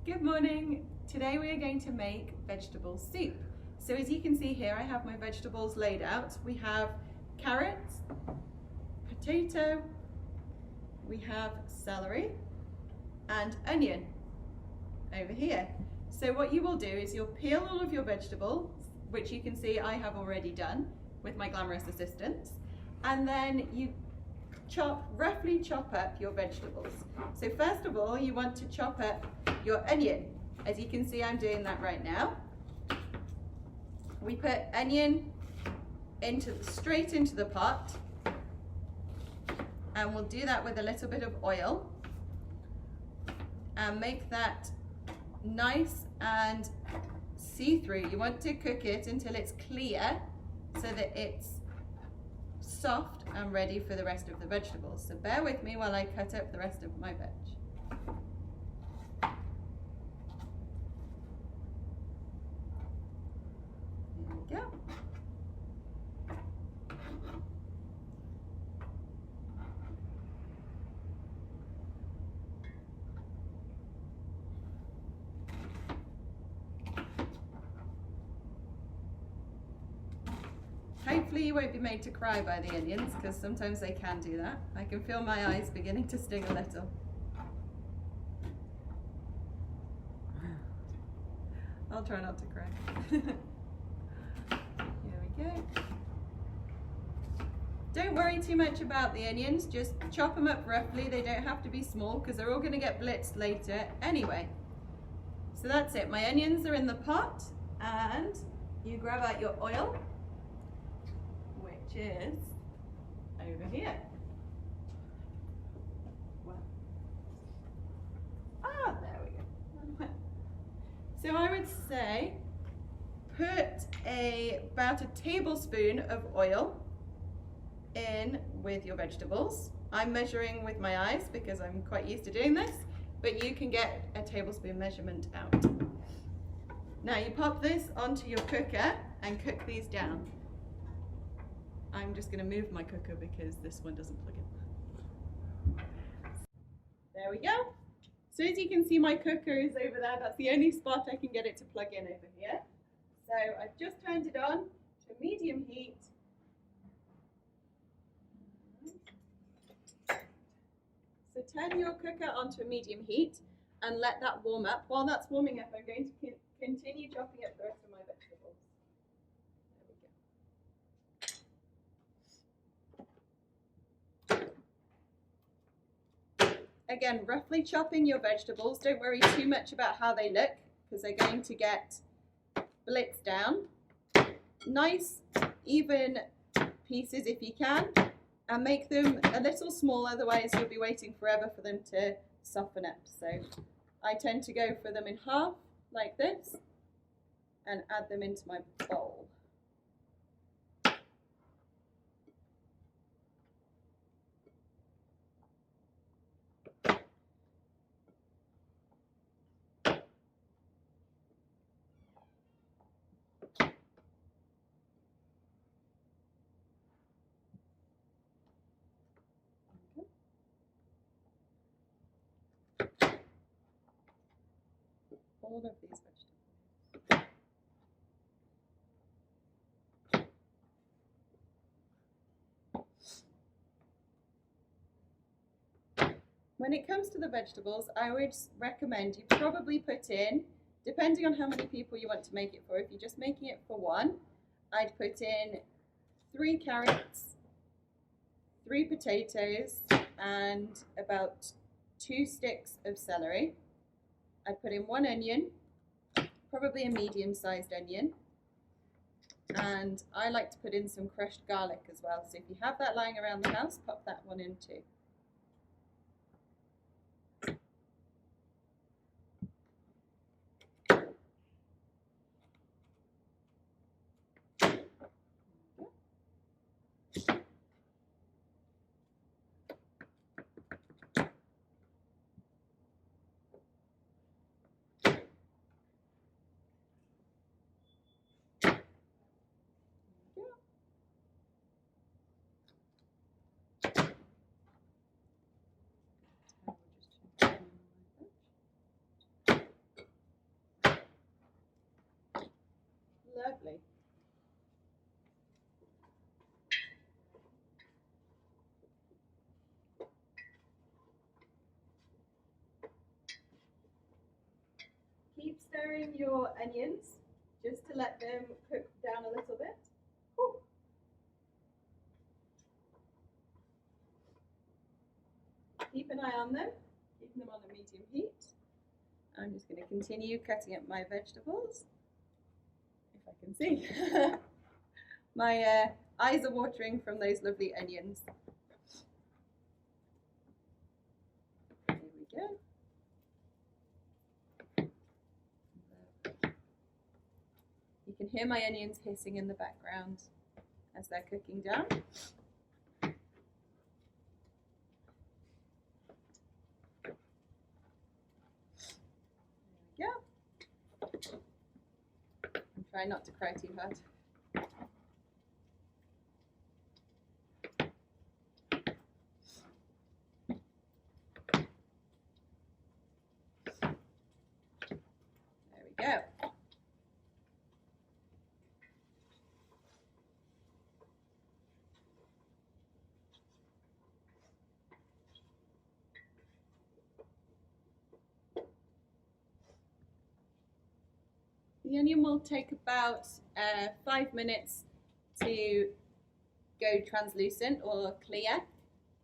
Good morning. Today we are going to make vegetable soup. So as you can see here, I have my vegetables laid out. We have carrots, potato, we have celery and onion over here. So what you will do is you'll peel all of your vegetables, which you can see I have already done with my glamorous assistants, and then you roughly chop up your vegetables. So first of all, you want to chop up your onion. As you can see, I'm doing that right now. We put onion straight into the pot, and we'll do that with a little bit of oil and make that nice and see-through. You want to cook it until it's clear so that it's soft and ready for the rest of the vegetables. So bear with me while I cut up the rest of my veg. There we go. Hopefully you won't be made to cry by the onions, because sometimes they can do that. I can feel my eyes beginning to sting a little. I'll try not to cry. Here we go. Don't worry too much about the onions, just chop them up roughly. They don't have to be small because they're all going to get blitzed later anyway. So that's it. My onions are in the pot, and you grab out your oil, which is over here. There we go. So I would say put about a tablespoon of oil in with your vegetables. I'm measuring with my eyes because I'm quite used to doing this, but you can get a tablespoon measurement out. Now you pop this onto your cooker and cook these down. I'm just going to move my cooker because this one doesn't plug in. There we go. So as you can see, my cooker is over there. That's the only spot I can get it to plug in over here. So I've just turned it on to medium heat. So turn your cooker onto a medium heat and let that warm up. While that's warming up, I'm going to continue chopping up the rest of my vegetables. Again, roughly chopping your vegetables. Don't worry too much about how they look because they're going to get blitzed down. Nice, even pieces if you can, and make them a little small, otherwise you'll be waiting forever for them to soften up. So I tend to go for them in half like this and add them into my bowl. All of these vegetables. When it comes to the vegetables, I would recommend you probably put in, depending on how many people you want to make it for, if you're just making it for one, I'd put in 3 carrots, 3 potatoes, and about 2 sticks of celery. I'd put in 1 onion, probably a medium-sized onion, and I like to put in some crushed garlic as well. So if you have that lying around the house, pop that one in too. stirring your onions just to let them cook down a little bit. Whew. Keep an eye on them, keeping them on a medium heat. I'm just going to continue cutting up my vegetables, if I can see. My eyes are watering from those lovely onions. There we go. You can hear my onions hissing in the background as they're cooking down. There we go. I'm trying not to cry too hard. There we go. The onion will take about 5 minutes to go translucent or clear,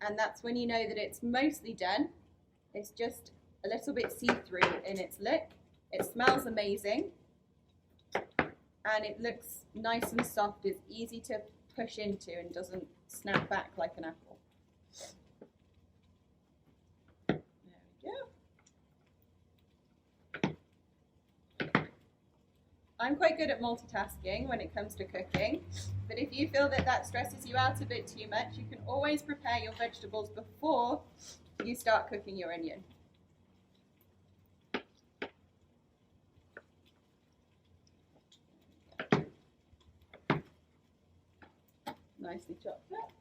and that's when you know that it's mostly done. It's just a little bit see-through in its look. It smells amazing, and it looks nice and soft. It's easy to push into and doesn't snap back like an apple. There we go. I'm quite good at multitasking when it comes to cooking, but if you feel that that stresses you out a bit too much, you can always prepare your vegetables before you start cooking your onion. Nicely chopped up.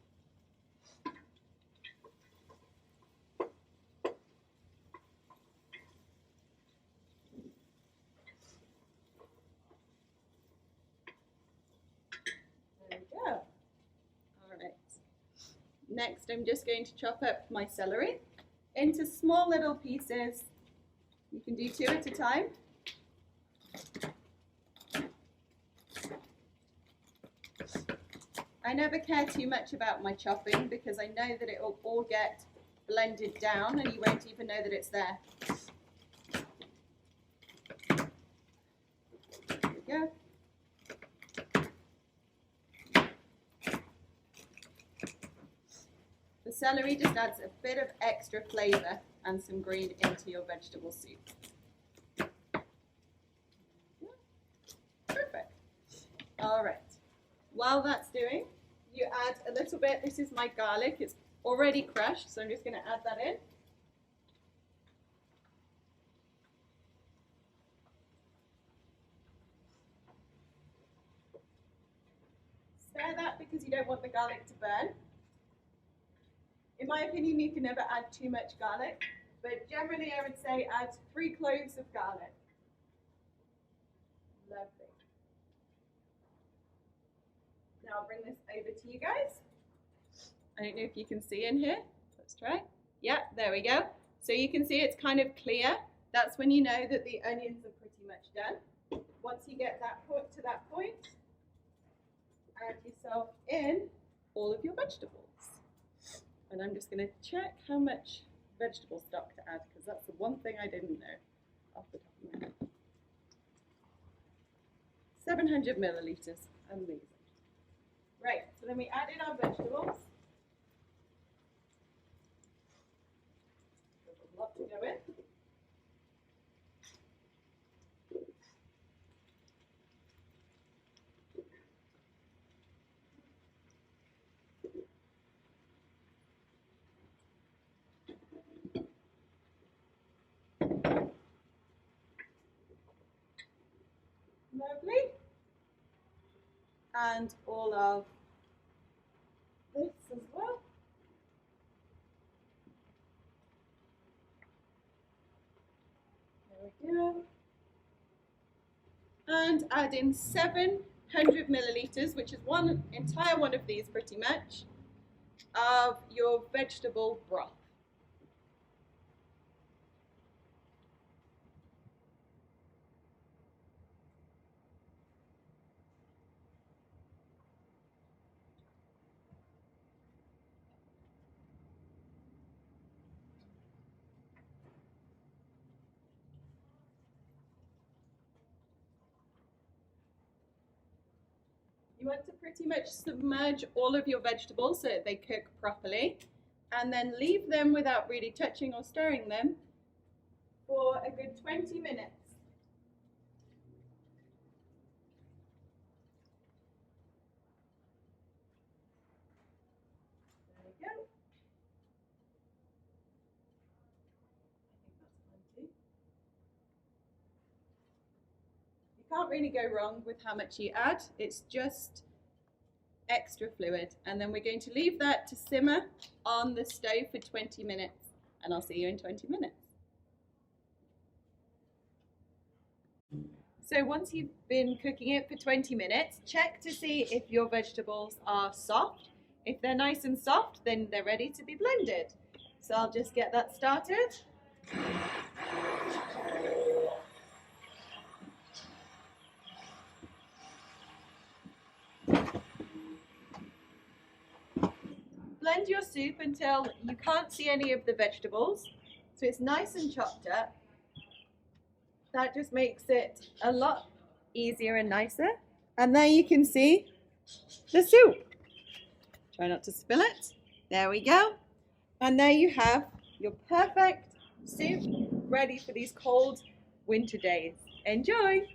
There we go. All right. Next, I'm just going to chop up my celery into small little pieces. You can do 2 at a time. I never care too much about my chopping because I know that it will all get blended down and you won't even know that it's there. There we go. The celery just adds a bit of extra flavour and some green into your vegetable soup. Perfect. All right. While that's doing, you add a little bit. This is my garlic. It's already crushed, so I'm just going to add that in. Spare that because you don't want the garlic to burn. In my opinion, you can never add too much garlic, but generally I would say add 3 cloves of garlic. Lovely. Now I'll bring this over to you guys. I don't know if you can see in here. Let's try. Yeah, there we go. So you can see it's kind of clear. That's when you know that the onions are pretty much done. Once you get that point to that point, add yourself in all of your vegetables. And I'm just going to check how much vegetable stock to add because that's the one thing I didn't know off the top of my head. 700 millilitres. Amazing. Right, so then we add in our vegetables. There's a lot to go in. Lovely. And all of this as well. There we go. And add in 700 millilitres, which is one entire one of these pretty much, of your vegetable broth. You want to pretty much submerge all of your vegetables so that they cook properly, and then leave them without really touching or stirring them for a good 20 minutes. There we go. I think that's plenty. You can't really go wrong with how much you add. It's just extra fluid, and then we're going to leave that to simmer on the stove for 20 minutes, and I'll see you in 20 minutes. So once you've been cooking it for 20 minutes, check to see if your vegetables are soft. If they're nice and soft, then they're ready to be blended. So I'll just get that started. Blend your soup until you can't see any of the vegetables, so it's nice and chopped up. That just makes it a lot easier and nicer. And there you can see the soup. Try not to spill it. There we go. And there you have your perfect soup ready for these cold winter days. Enjoy!